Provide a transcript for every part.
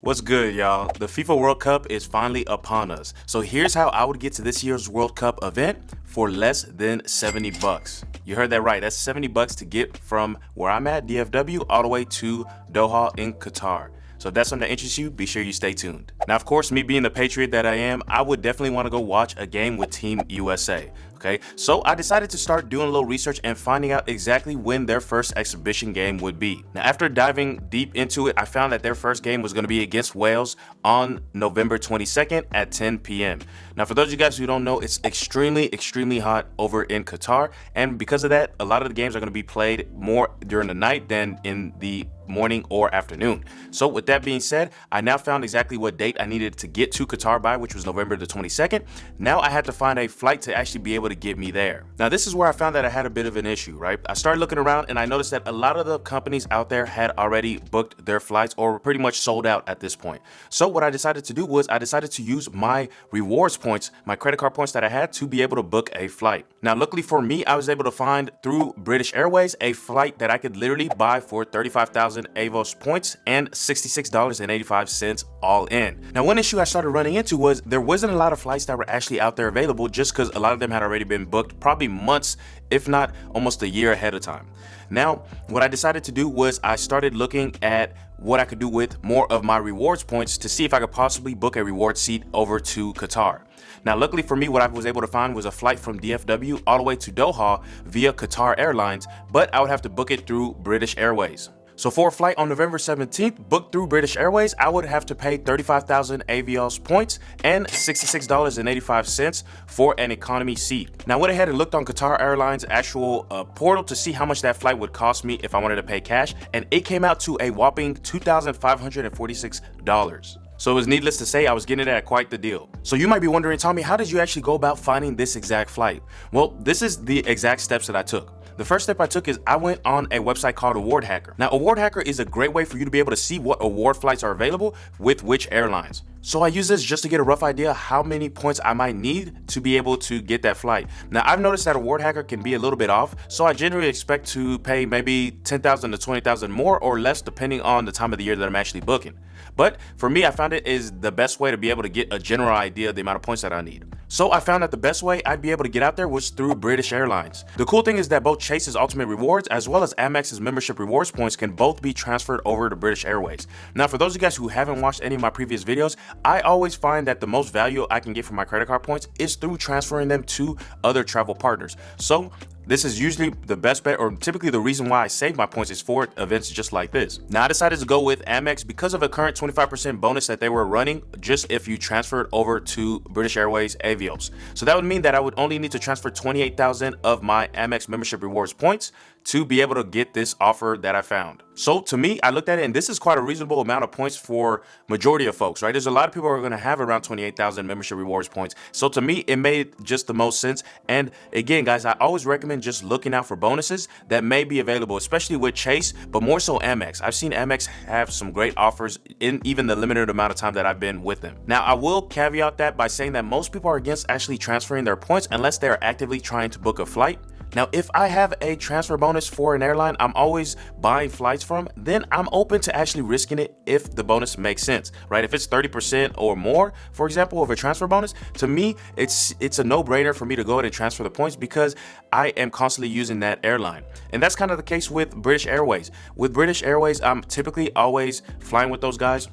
What's good, y'all? The FIFA World Cup is finally upon us. So here's how I would get to this year's World Cup event for less than 70 bucks. You heard that right. That's 70 bucks to get from where I'm at, DFW, all the way to Doha in Qatar. So if that's something that interests you, be sure you stay tuned. Now, of course, me being the patriot that I am, I would definitely want to go watch a game with Team USA. Okay, so I decided to start doing a little research and finding out exactly when their first exhibition game would be. Now, after diving deep into it, I found that their first game was going to be against Wales on November 22nd at 10 p.m. Now, for those of you guys who don't know, it's extremely hot over in Qatar, and because of that, a lot of the games are going to be played more during the night than in the morning or afternoon. So with that being said, I now found exactly what date I needed to get to Qatar by, which was November the 22nd. Now I had to find a flight to actually be able to get me there. Now this is where I found that I had a bit of an issue, right? I started looking around and I noticed that a lot of the companies out there had already booked their flights or were pretty much sold out at this point. So what I decided to do was I decided to use my rewards points, my credit card points that I had to be able to book a flight. Now luckily for me, I was able to find through British Airways a flight that I could literally buy for 35,000 Avos points and $66.85 all in. Now one issue I started running into was there wasn't a lot of flights that were actually out there available just because a lot of them had already been booked probably months, if not almost a year ahead of time. Now what I decided to do was I started looking at what I could do with more of my rewards points to see if I could possibly book a reward seat over to Qatar. Now luckily for me, what I was able to find was a flight from DFW all the way to Doha via Qatar Airlines, but I would have to book it through British Airways. So for a flight on November 17th, booked through British Airways, I would have to pay 35,000 Avios points and $66.85 for an economy seat. Now I went ahead and looked on Qatar Airlines' actual portal to see how much that flight would cost me if I wanted to pay cash, and it came out to a whopping $2,546. So it was needless to say, I was getting it at quite the deal. So you might be wondering, Tommy, how did you actually go about finding this exact flight? Well, this is the exact steps that I took. The first step I took is I went on a website called Award Hacker. Now, Award Hacker is a great way for you to be able to see what award flights are available with which airlines. So I use this just to get a rough idea how many points I might need to be able to get that flight. Now, I've noticed that Award Hacker can be a little bit off, so I generally expect to pay maybe 10,000 to 20,000 more or less depending on the time of the year that I'm actually booking. But for me, I found it is the best way to be able to get a general idea of the amount of points that I need. So I found that the best way I'd be able to get out there was through British Airlines. The cool thing is that both Chase's Ultimate Rewards as well as Amex's membership rewards points can both be transferred over to British Airways. Now, for those of you guys who haven't watched any of my previous videos, I always find that the most value I can get from my credit card points is through transferring them to other travel partners. So this is usually the best bet, or typically the reason why I save my points is for events just like this. Now I decided to go with Amex because of a current 25% bonus that they were running just if you transferred over to British Airways Avios. So that would mean that I would only need to transfer 28,000 of my Amex membership rewards points to be able to get this offer that I found. So to me, I looked at it and this is quite a reasonable amount of points for majority of folks, right? There's a lot of people who are going to have around 28,000 membership rewards points. So to me, it made just the most sense. And again, guys, I always recommend just looking out for bonuses that may be available, especially with Chase, but more so Amex. I've seen Amex have some great offers in even the limited amount of time that I've been with them. Now, I will caveat that by saying that most people are against actually transferring their points unless they're actively trying to book a flight. Now, if I have a transfer bonus for an airline I'm always buying flights from, then I'm open to actually risking it if the bonus makes sense, right? If it's 30% or more, for example, of a transfer bonus, to me, it's a no-brainer for me to go ahead and transfer the points because I am constantly using that airline. And that's kind of the case with British Airways. With British Airways, I'm typically always flying with those guys,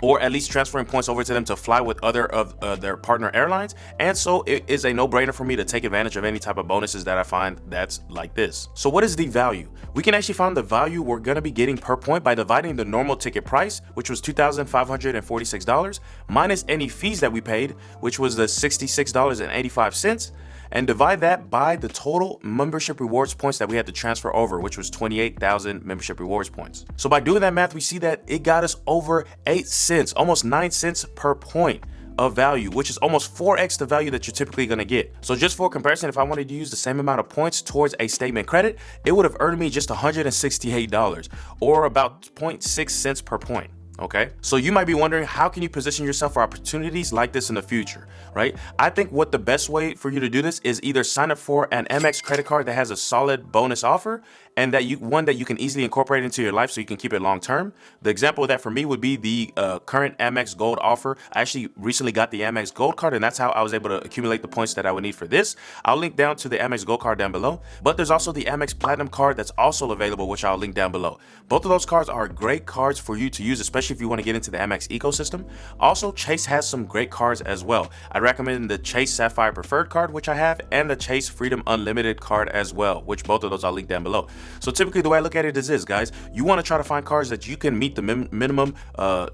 or at least transferring points over to them to fly with other of their partner airlines. And so it is a no-brainer for me to take advantage of any type of bonuses that I find that's like this. So what is the value? We can actually find the value we're going to be getting per point by dividing the normal ticket price, which was $2,546, minus any fees that we paid, which was the $66.85, and divide that by the total membership rewards points that we had to transfer over, which was 28,000 membership rewards points. So by doing that math, we see that it got us over 8 cents, almost 9 cents per point of value, which is almost 4x the value that you're typically going to get. So just for comparison, if I wanted to use the same amount of points towards a statement credit, it would have earned me just $168 or about 0.6 cents per point. Okay, so you might be wondering, how can you position yourself for opportunities like this in the future, right? I think what the best way for you to do this is either sign up for an Amex credit card that has a solid bonus offer and that one that you can easily incorporate into your life so you can keep it long term. The example of that for me would be the current Amex Gold offer. I actually recently got the Amex Gold card, and that's how I was able to accumulate the points that I would need for this. I'll link down to the Amex Gold card down below, but there's also the Amex Platinum card that's also available, which I'll link down below. Both of those cards are great cards for you to use, especially if you want to get into the Amex ecosystem. Also, Chase has some great cards as well. I recommend the Chase Sapphire Preferred card, which I have, and the Chase Freedom Unlimited card as well, which both of those I'll link down below. So typically the way I look at it is this, guys. You want to try to find cards that you can meet the minimum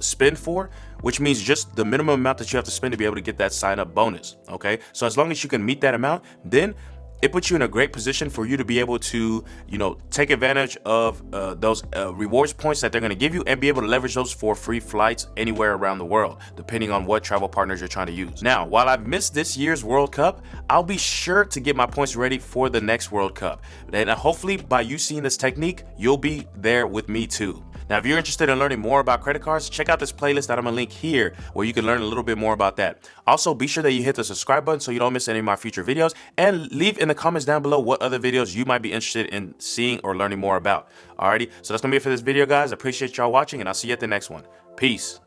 spend for, which means just the minimum amount that you have to spend to be able to get that sign up bonus. Okay, so as long as you can meet that amount, then it puts you in a great position for you to be able to, take advantage of those rewards points that they're going to give you and be able to leverage those for free flights anywhere around the world, depending on what travel partners you're trying to use. Now, while I've missed this year's World Cup, I'll be sure to get my points ready for the next World Cup. And hopefully by you seeing this technique, you'll be there with me too. Now, if you're interested in learning more about credit cards, check out this playlist that I'm gonna link here where you can learn a little bit more about that. Also, be sure that you hit the subscribe button so you don't miss any of my future videos, and leave in the comments down below what other videos you might be interested in seeing or learning more about. Alrighty, so that's gonna be it for this video, guys. I appreciate y'all watching, and I'll see you at the next one. Peace.